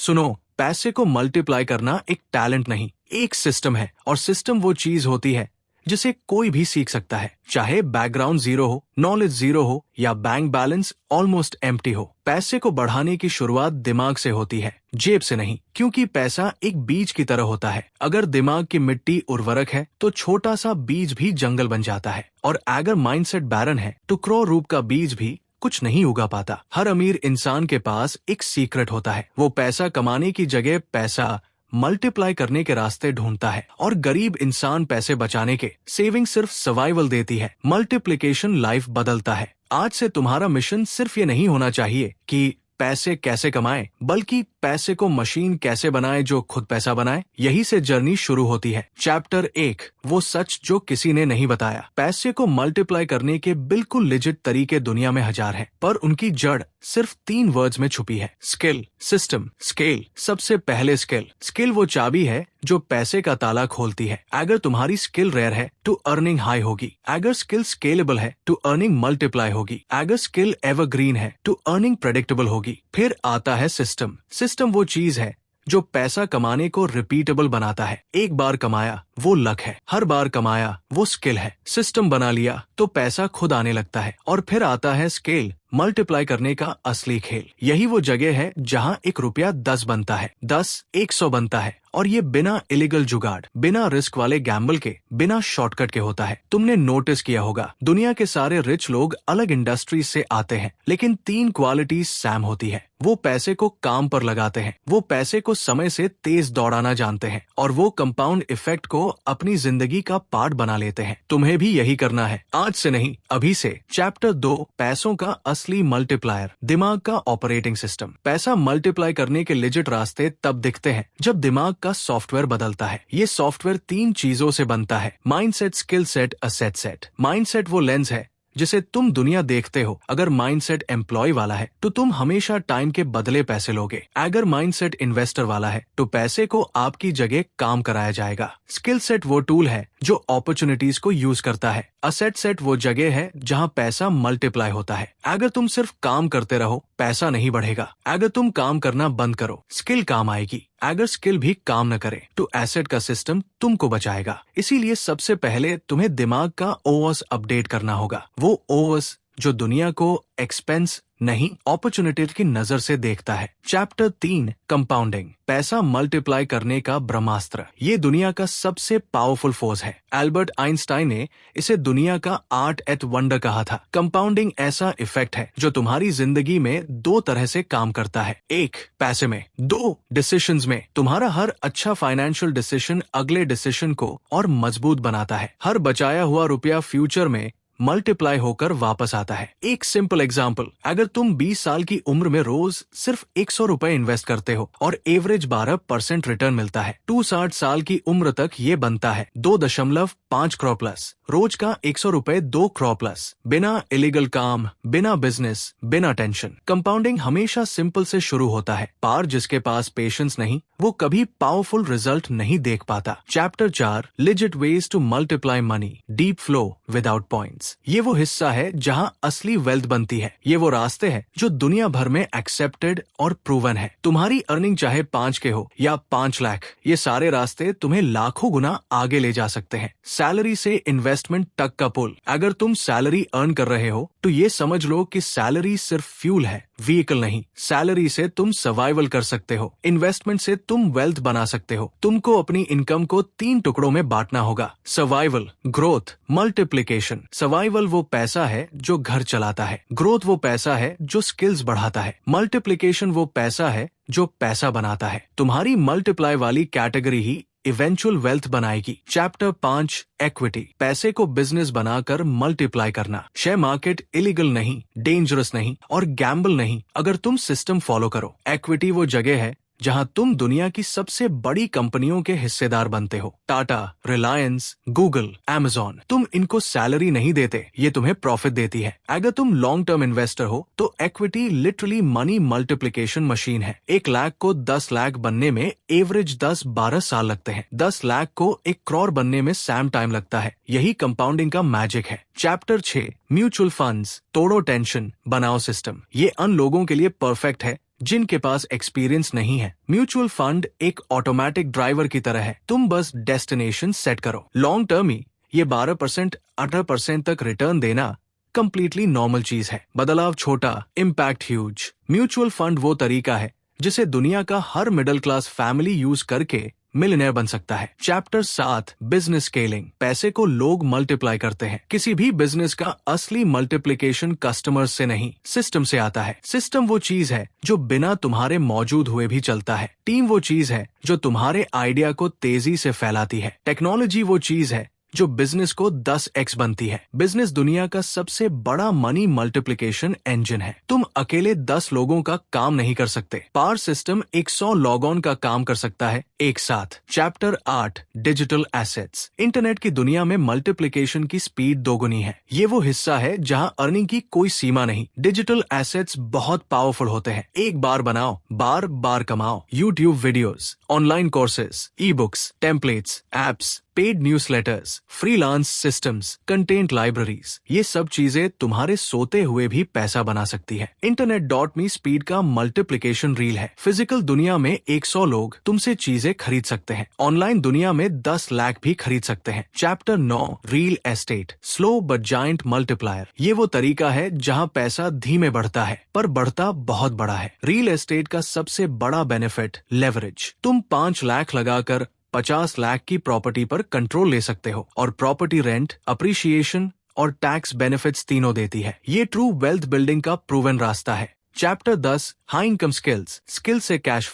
सुनो, पैसे को मल्टीप्लाई करना एक टैलेंट नहीं, एक सिस्टम है। और सिस्टम वो चीज होती है जिसे कोई भी सीख सकता है, चाहे बैकग्राउंड जीरो हो, नॉलेज जीरो हो या बैंक बैलेंस ऑलमोस्ट एम्प्टी हो। पैसे को बढ़ाने की शुरुआत दिमाग से होती है, जेब से नहीं, क्योंकि पैसा एक बीज की तरह होता है। अगर दिमाग की मिट्टी उर्वरक है तो छोटा सा बीज भी जंगल बन जाता है, और अगर माइंडसेट बैरन है तो करोड़ रूप का बीज भी कुछ नहीं उगा पाता। हर अमीर इंसान के पास एक सीक्रेट होता है, वो पैसा कमाने की जगह पैसा मल्टीप्लाई करने के रास्ते ढूंढता है, और गरीब इंसान पैसे बचाने के। सेविंग सिर्फ सर्वाइवल देती है, मल्टीप्लिकेशन लाइफ बदलता है। आज से तुम्हारा मिशन सिर्फ ये नहीं होना चाहिए कि पैसे कैसे कमाएं, बल्कि पैसे को मशीन कैसे बनाए जो खुद पैसा बनाए। यही से जर्नी शुरू होती है। चैप्टर 1, वो सच जो किसी ने नहीं बताया। पैसे को मल्टीप्लाई करने के बिल्कुल लिजिट तरीके दुनिया में हजार हैं, पर उनकी जड़ सिर्फ 3 वर्ड्स में छुपी है, स्किल, सिस्टम, स्केल। सबसे पहले स्किल। स्किल वो चाबी है जो पैसे का ताला खोलती है। अगर तुम्हारी स्किल रेयर है तो अर्निंग हाई होगी, अगर स्किल स्केलेबल है तो अर्निंग मल्टीप्लाई होगी, अगर स्किल एवरग्रीन है तो अर्निंग प्रेडिक्टेबल होगी। फिर आता है सिस्टम। सिस्टम वो चीज है जो पैसा कमाने को रिपीटेबल बनाता है। एक बार कमाया वो लक है, हर बार कमाया वो स्किल है। सिस्टम बना लिया तो पैसा खुद आने लगता है। और फिर आता है स्केल, मल्टीप्लाई करने का असली खेल। यही वो जगह है जहां 1 रुपया 10 बनता है, 10 100 बनता है, और ये बिना इलीगल जुगाड़, बिना रिस्क वाले गैम्बल के, बिना शॉर्टकट के होता है। तुमने नोटिस किया होगा, दुनिया के सारे रिच लोग अलग इंडस्ट्री से आते हैं, लेकिन 3 क्वालिटीज सैम होती है। वो पैसे को काम पर लगाते हैं, वो पैसे को समय से तेज दौड़ाना जानते हैं, और वो कंपाउंड इफेक्ट को अपनी जिंदगी का पार्ट बना लेते हैं। तुम्हें भी यही करना है, आज से नहीं, अभी से। चैप्टर 2, पैसों का असली मल्टीप्लायर, दिमाग का ऑपरेटिंग सिस्टम। पैसा मल्टीप्लाई करने के लिजिट रास्ते तब दिखते हैं जब दिमाग का सॉफ्टवेयर बदलता है। ये सॉफ्टवेयर 3 चीजों से बनता है, mindset, skill set, asset set. Mindset वो लेंस है जिसे तुम दुनिया देखते हो। अगर माइंडसेट एम्प्लॉय वाला है तो तुम हमेशा टाइम के बदले पैसे लोगे। अगर माइंडसेट इन्वेस्टर वाला है तो पैसे को आपकी जगह काम कराया जाएगा। स्किल सेट वो टूल है जो अपॉर्चुनिटीज को यूज करता है। असेट सेट वो जगह है जहां पैसा मल्टीप्लाई होता है। अगर तुम सिर्फ काम करते रहो, पैसा नहीं बढ़ेगा। अगर तुम काम करना बंद करो, स्किल काम आएगी। अगर स्किल भी काम न करे तो एसेट का सिस्टम तुमको बचाएगा। इसीलिए सबसे पहले तुम्हें दिमाग का ओएस अपडेट करना होगा। वो ओएस जो दुनिया को एक्सपेंस नहीं, अपॉर्चुनिटी की नजर से देखता है। चैप्टर 3, कंपाउंडिंग, पैसा मल्टीप्लाई करने का ब्रह्मास्त्र। ये दुनिया का सबसे पावरफुल फोर्स है। एल्बर्ट आइंस्टाइन ने इसे दुनिया का आर्ट एट वंडर कहा था। कंपाउंडिंग ऐसा इफेक्ट है जो तुम्हारी जिंदगी में 2 तरह से काम करता है। 1, पैसे में, 2, डिसीजंस में। तुम्हारा हर अच्छा फाइनेंशियल डिसीजन अगले डिसीजन को और मजबूत बनाता है। हर बचाया हुआ रुपया फ्यूचर में मल्टीप्लाई होकर वापस आता है। एक सिंपल एग्जांपल, अगर तुम 20 साल की उम्र में रोज सिर्फ 100 रुपए इन्वेस्ट करते हो और एवरेज 12% रिटर्न मिलता है, 60 साल की उम्र तक ये बनता है 2.5 करोड़ प्लस। रोज का 100 रुपए 2 करोड़ प्लस, बिना इलीगल काम, बिना बिजनेस, बिना टेंशन। कंपाउंडिंग हमेशा सिंपल से शुरू होता है, पर जिसके पास पेशेंस नहीं वो कभी पावरफुल रिजल्ट नहीं देख पाता। Chapter 4, legit ways to multiply money, deep flow without points. ये वो हिस्सा है जहां असली वेल्थ बनती है। ये वो रास्ते हैं जो दुनिया भर में एक्सेप्टेड और प्रूवन है। तुम्हारी अर्निंग चाहे 5 के हो या 5 लाख, ये सारे रास्ते तुम्हें लाखों गुना आगे ले जा सकते हैं। सैलरी से इन्वेस्टमेंट तक का पुल। अगर तुम सैलरी अर्न कर रहे हो तो ये समझ लो कि सैलरी सिर्फ फ्यूल है, व्हीकल नहीं। सैलरी से तुम सर्वाइवल कर सकते हो, इन्वेस्टमेंट से तुम वेल्थ बना सकते हो। तुमको अपनी इनकम को 3 टुकड़ों में बांटना होगा, सर्वाइवल, ग्रोथ, मल्टीप्लिकेशन। सर्वाइवल वो पैसा है जो घर चलाता है, ग्रोथ वो पैसा है जो स्किल्स बढ़ाता है, मल्टीप्लिकेशन वो पैसा है जो पैसा बनाता है। तुम्हारी मल्टीप्लाई वाली कैटेगरी ही इवेंचुअल वेल्थ बनाएगी। चैप्टर 5, इक्विटी, पैसे को बिजनेस बनाकर मल्टीप्लाई करना। शेयर मार्केट इलीगल नहीं, डेंजरस नहीं और गैम्बल नहीं अगर तुम सिस्टम फॉलो करो। इक्विटी वो जगह है जहां तुम दुनिया की सबसे बड़ी कंपनियों के हिस्सेदार बनते हो। Tata, Reliance, Google, Amazon. तुम इनको सैलरी नहीं देते, ये तुम्हें प्रॉफिट देती है। अगर तुम लॉन्ग टर्म इन्वेस्टर हो तो equity literally money multiplication machine है। 1 लाख को 10 लाख बनने में एवरेज 10-12 साल लगते हैं। 10 लाख को 1 करोड़ बनने में सैम टाइम लगता है। यही कंपाउंडिंग का मैजिक है। चैप्टर 6, म्यूचुअल फंड्स, तोड़ो टेंशन, बनाओ सिस्टम। ये उन लोगों के लिए परफेक्ट है जिनके पास एक्सपीरियंस नहीं है। म्यूचुअल फंड एक ऑटोमेटिक ड्राइवर की तरह है, तुम बस डेस्टिनेशन सेट करो। लॉन्ग टर्म ही ये 12% 18% तक रिटर्न देना कंप्लीटली नॉर्मल चीज है। बदलाव छोटा, इम्पैक्ट ह्यूज। म्यूचुअल फंड वो तरीका है जिसे दुनिया का हर मिडिल क्लास फैमिली यूज करके मिलियनेयर बन सकता है। Chapter 7, business scaling. पैसे को लोग मल्टीप्लाई करते हैं। किसी भी बिजनेस का असली मल्टीप्लिकेशन कस्टमर्स से नहीं, सिस्टम से आता है। सिस्टम वो चीज है जो बिना तुम्हारे मौजूद हुए भी चलता है। टीम वो चीज है जो तुम्हारे आइडिया को तेजी से फैलाती है। टेक्नोलॉजी वो चीज है जो बिजनेस को 10x बनती है। बिजनेस दुनिया का सबसे बड़ा मनी मल्टीप्लिकेशन इंजन है। तुम अकेले 10 लोगों का काम नहीं कर सकते। पावर सिस्टम 100 लॉग ऑन का काम कर सकता है एक साथ। Chapter 8, digital assets. इंटरनेट की दुनिया में मल्टीप्लिकेशन की स्पीड दोगुनी है। ये वो हिस्सा है जहां अर्निंग की कोई सीमा नहीं। डिजिटल एसेट्स बहुत पावरफुल होते हैं। एक बार बनाओ, बार बार कमाओ। YouTube videos, online courses, e books, templates, apps, paid newsletters, freelance systems, content libraries, ये सब चीजें तुम्हारे सोते हुए भी पैसा बना सकती है। internet.me स्पीड का मल्टीप्लिकेशन रील है। फिजिकल दुनिया में 100 लोग तुमसे चीजें खरीद सकते हैं। ऑनलाइन दुनिया में 10 लाख भी खरीद सकते हैं। Chapter 9, real estate, slow but giant multiplier. ये वो तरीका है जहां पैसा धीमे बढ़ता है पर बढ़ता बहुत बड़ा है। रियल एस्टेट का सबसे बड़ा बेनिफिट लेवरेज। तुम 5 लाख लगाकर 50 लाख की प्रॉपर्टी पर कंट्रोल ले सकते हो और प्रॉपर्टी रेंट, अप्रिशिएशन और टैक्स बेनिफिट्स तीनों देती है। ये ट्रू वेल्थ बिल्डिंग का प्रूवन रास्ता है। Chapter 10, high income skills. Skill से कैश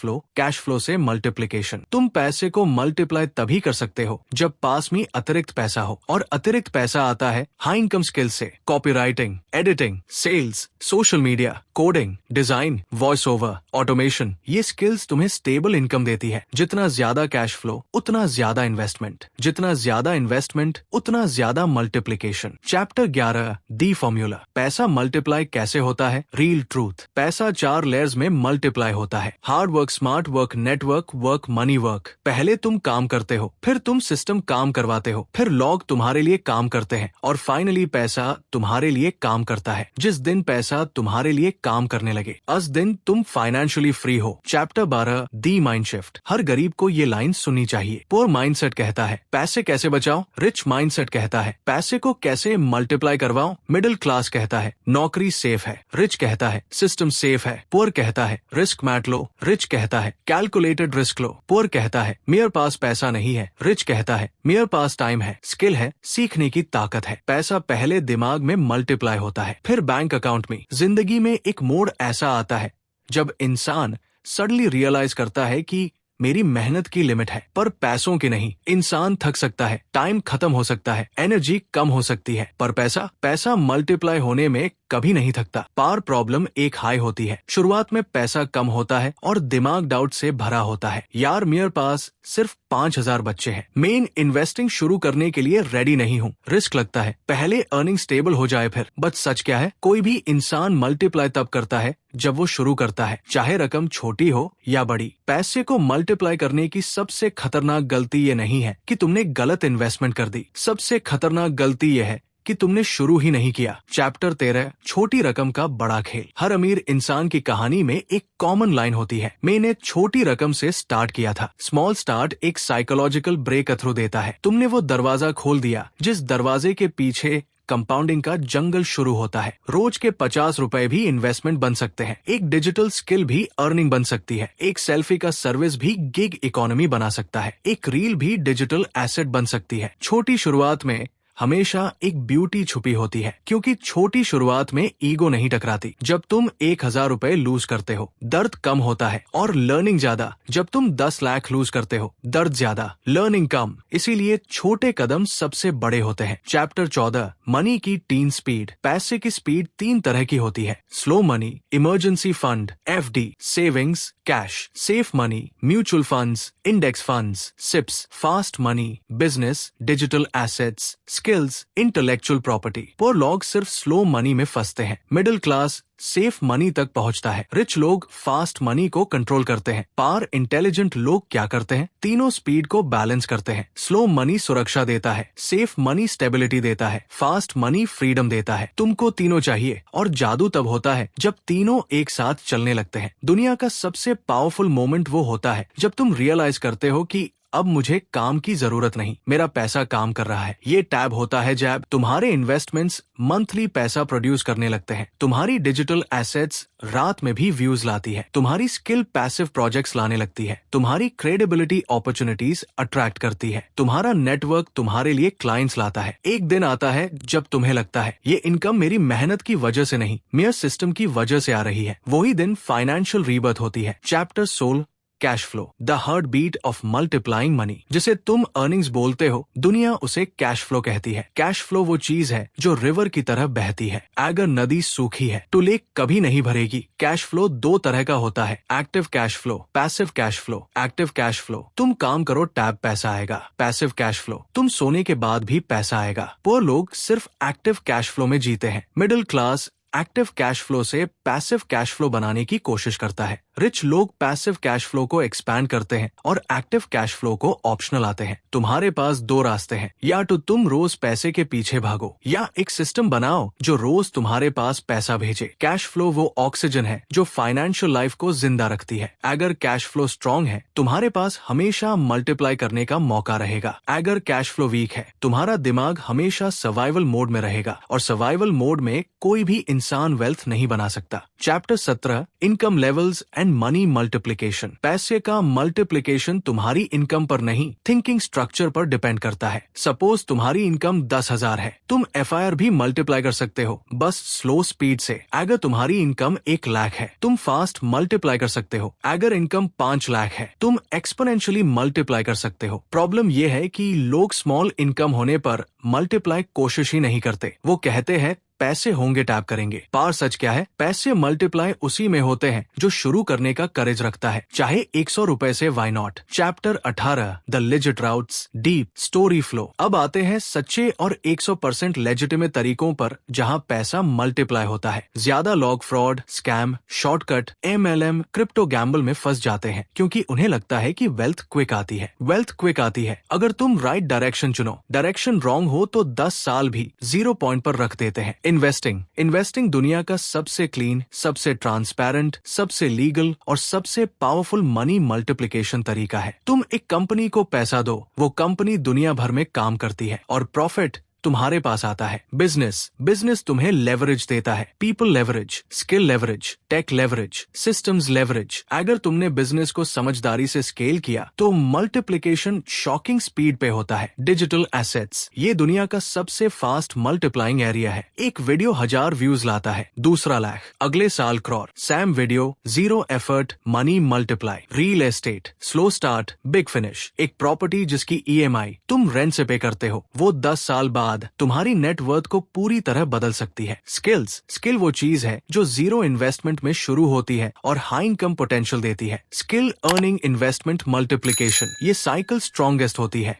फ्लो से मल्टीप्लिकेशन। तुम पैसे को मल्टीप्लाई तभी कर सकते हो जब पास में अतिरिक्त पैसा हो, और अतिरिक्त पैसा आता है हाई इनकम स्किल से। Copywriting, editing, sales, social media, coding, design, voice over, automation, ये स्किल्स तुम्हें स्टेबल इनकम देती है। जितना ज्यादा कैश फ्लो उतना ज्यादा इन्वेस्टमेंट, जितना ज्यादा इन्वेस्टमेंट उतना ज्यादा मल्टीप्लिकेशन। Chapter 11, the formula. पैसा मल्टीप्लाई कैसे होता है? Real truth. पैसा 4 लेयर्स में मल्टीप्लाई होता है। Hard work, smart work, network work, money work. पहले तुम काम करते हो, फिर तुम सिस्टम काम करवाते हो, फिर लोग तुम्हारे लिए काम करते हैं, और फाइनली पैसा तुम्हारे लिए काम करता है। जिस दिन पैसा तुम्हारे लिए काम करने लगे, उस दिन तुम फाइनेंशियली फ्री हो। Chapter 12, the mind shift. हर गरीब को ये लाइन सुननी चाहिए। पुअर माइंडसेट कहता है पैसे कैसे बचाओ, रिच माइंडसेट कहता है पैसे को कैसे मल्टीप्लाई करवाओ, मिडिल क्लास कहता है नौकरी सेफ है, रिच कहता है सिस्टम सेफ है, पुअर कहता है रिस्क मैट लो, रिच कहता है कैलकुलेटेड रिस्क लो। पुअर कहता है मेरे पास पैसा नहीं है, रिच कहता है मेरे पास टाइम है, स्किल है, सीखने की ताकत है। पैसा पहले दिमाग में मल्टीप्लाई होता है, फिर बैंक अकाउंट में। जिंदगी में एक मोड़ ऐसा आता है जब इंसान सडनली रियलाइज करता है कि मेरी मेहनत की लिमिट है, पर पैसों की नहीं। इंसान थक सकता है, टाइम खत्म हो सकता है, एनर्जी कम हो सकती है, पर पैसा मल्टीप्लाई होने में कभी नहीं थकता। पावर प्रॉब्लम एक हाई होती है। शुरुआत में पैसा कम होता है और दिमाग डाउट से भरा होता है। यार मेरे पास सिर्फ 5000 बच्चे हैं, मेन इन्वेस्टिंग शुरू करने के लिए रेडी नहीं हूँ, रिस्क लगता है, पहले अर्निंग स्टेबल हो जाए फिर। बट सच क्या है? कोई भी इंसान मल्टीप्लाई तब करता है जब वो शुरू करता है, चाहे रकम छोटी हो या बड़ी। पैसे को मल्टीप्लाई करने की सबसे खतरनाक गलती ये नहीं है कि तुमने गलत इन्वेस्टमेंट कर दी, सबसे खतरनाक गलती ये है कि तुमने शुरू ही नहीं किया। चैप्टर 13, छोटी रकम का बड़ा खेल। हर अमीर इंसान की कहानी में एक कॉमन लाइन होती है, मैंने छोटी रकम से स्टार्ट किया था। स्मॉल स्टार्ट एक साइकोलॉजिकल ब्रेक थ्रू देता है। तुमने वो दरवाजा खोल दिया जिस दरवाजे के पीछे कंपाउंडिंग का जंगल शुरू होता है। रोज के 50 रुपए भी इन्वेस्टमेंट बन सकते हैं, एक डिजिटल स्किल भी अर्निंग बन सकती है, एक सेल्फी का सर्विस भी गिग इकोनॉमी बना सकता है, एक रील भी डिजिटल एसेट बन सकती है। छोटी शुरुआत में हमेशा एक ब्यूटी छुपी होती है, क्योंकि छोटी शुरुआत में ईगो नहीं टकराती। जब तुम 1000 रुपए लूज करते हो, दर्द कम होता है और लर्निंग ज्यादा। जब तुम 10 लाख लूज करते हो, दर्द ज्यादा, लर्निंग कम। इसीलिए छोटे कदम सबसे बड़े होते हैं। चैप्टर 14, मनी की टीन स्पीड। पैसे की स्पीड 3 तरह की होती है, slow money, emergency fund, FD, savings, cash, safe money, mutual funds, index funds, SIPs, fast money, business, digital assets, skills, intellectual property. Poor लोग सिर्फ स्लो मनी में फंसते हैं, मिडिल क्लास सेफ मनी तक पहुंचता है, रिच लोग फास्ट मनी को कंट्रोल करते हैं। पार इंटेलिजेंट लोग क्या करते हैं? तीनों स्पीड को बैलेंस करते हैं। स्लो मनी सुरक्षा देता है, सेफ मनी स्टेबिलिटी देता है, फास्ट मनी फ्रीडम देता है। तुमको तीनों चाहिए, और जादू तब होता है जब तीनों एक साथ चलने लगते हैं। दुनिया का सबसे पावरफुल मोमेंट वो होता है जब तुम रियलाइज करते हो कि अब मुझे काम की जरूरत नहीं, मेरा पैसा काम कर रहा है। ये टैब होता है जैब। तुम्हारे इन्वेस्टमेंट्स मंथली पैसा प्रोड्यूस करने लगते हैं। तुम्हारी डिजिटल एसेट्स रात में भी व्यूज लाती है। तुम्हारी स्किल पैसिव प्रोजेक्ट्स लाने लगती है। तुम्हारी क्रेडिबिलिटी अपॉर्चुनिटीज अट्रैक्ट करती है। तुम्हारा नेटवर्क तुम्हारे लिए क्लाइंट्स लाता है। एक दिन आता है जब तुम्हें लगता है ये इनकम मेरी मेहनत की वजह से नहीं, मेयर सिस्टम की वजह से आ रही है। वही दिन फाइनेंशियल रीबर्थ होती है। Chapter 16, cash flow, the heart beat of multiplying money. जिसे तुम अर्निंग्स बोलते हो, दुनिया उसे कैश फ्लो कहती है। कैश फ्लो वो चीज है जो रिवर की तरह बहती है। अगर नदी सूखी है तो लेक कभी नहीं भरेगी। कैश फ्लो दो तरह का होता है, active cash flow, passive cash flow. Active cash flow, तुम काम करो टैब पैसा आएगा। पैसिव कैश फ्लो, तुम सोने के बाद भी पैसा आएगा। पुअर लोग सिर्फ एक्टिव कैश फ्लो में जीते हैं। Middle class active cash flow से पैसिव कैश फ्लो बनाने की कोशिश करता है। रिच लोग पैसिव कैश फ्लो को एक्सपैंड करते हैं और एक्टिव कैश फ्लो को ऑप्शनल आते हैं। तुम्हारे पास दो रास्ते हैं, या तो तुम रोज पैसे के पीछे भागो, या एक सिस्टम बनाओ जो रोज तुम्हारे पास पैसा भेजे। कैश फ्लो वो ऑक्सीजन है जो फाइनेंशियल लाइफ को जिंदा रखती है। अगर कैश फ्लो स्ट्रांग है, तुम्हारे पास हमेशा मल्टीप्लाई करने का मौका रहेगा। अगर कैश फ्लो वीक है, तुम्हारा दिमाग हमेशा सर्वाइवल मोड में रहेगा, और सर्वाइवल मोड में कोई भी इंसान वेल्थ नहीं बना सकता। Chapter 17, income levels and money multiplication. पैसे का मल्टीप्लिकेशन तुम्हारी इनकम पर नहीं, थिंकिंग स्ट्रक्चर पर डिपेंड करता है। सपोज तुम्हारी इनकम 10,000 है, तुम FIR भी मल्टीप्लाई कर सकते हो, बस स्लो स्पीड से। अगर तुम्हारी इनकम 1 लाख है, तुम फास्ट मल्टीप्लाई कर सकते हो। अगर इनकम 5 लाख है, तुम एक्सपोनेंशियली मल्टीप्लाई कर सकते हो। प्रॉब्लम यह है कि लोग स्मॉल इनकम होने पर मल्टीप्लाई कोशिश ही नहीं करते। वो कहते हैं पैसे होंगे टैप करेंगे। पार सच क्या है? पैसे मल्टीप्लाई उसी में होते हैं जो शुरू करने का करेज रखता है, चाहे 100 रुपए से, why not. Chapter 18, the legit routes, deep story flow. अब आते हैं सच्चे और 100% लेजिटिमेट तरीकों पर जहां पैसा मल्टीप्लाई होता है। ज्यादा लोग fraud, scam, shortcut, MLM, crypto Gamble में फंस जाते हैं क्योंकि उन्हें लगता है कि वेल्थ क्विक आती है। वेल्थ क्विक आती है अगर तुम राइट डायरेक्शन चुनो। डायरेक्शन रॉन्ग हो तो 10 साल भी 0 पॉइंट पर रख देते हैं। इन्वेस्टिंग दुनिया का सबसे क्लीन, सबसे ट्रांसपेरेंट, सबसे लीगल और सबसे पावरफुल मनी मल्टीप्लिकेशन तरीका है। तुम एक कंपनी को पैसा दो, वो कंपनी दुनिया भर में काम करती है और प्रॉफिट तुम्हारे पास आता है। बिजनेस तुम्हें लेवरेज देता है। People leverage, skill leverage, tech leverage, systems leverage. अगर तुमने बिजनेस को समझदारी से स्केल किया तो मल्टीप्लिकेशन शॉकिंग स्पीड पे होता है। डिजिटल एसेट्स, ये दुनिया का सबसे फास्ट मल्टीप्लाइंग एरिया है। एक वीडियो 1000 व्यूज लाता है, दूसरा लाख, अगले साल crore. Sam video, 0 effort, money multiply. Real estate, slow start, big finish. एक प्रॉपर्टी जिसकी EMI तुम रेंट से पे करते हो, वो 10 साल बाद तुम्हारी नेटवर्थ को पूरी तरह बदल सकती है। स्किल वो चीज है जो 0 इन्वेस्टमेंट में शुरू होती है और हाई इनकम पोटेंशियल देती है। स्किल अर्निंग इन्वेस्टमेंट मल्टीप्लिकेशन, ये साइकिल स्ट्रॉन्गेस्ट होती है।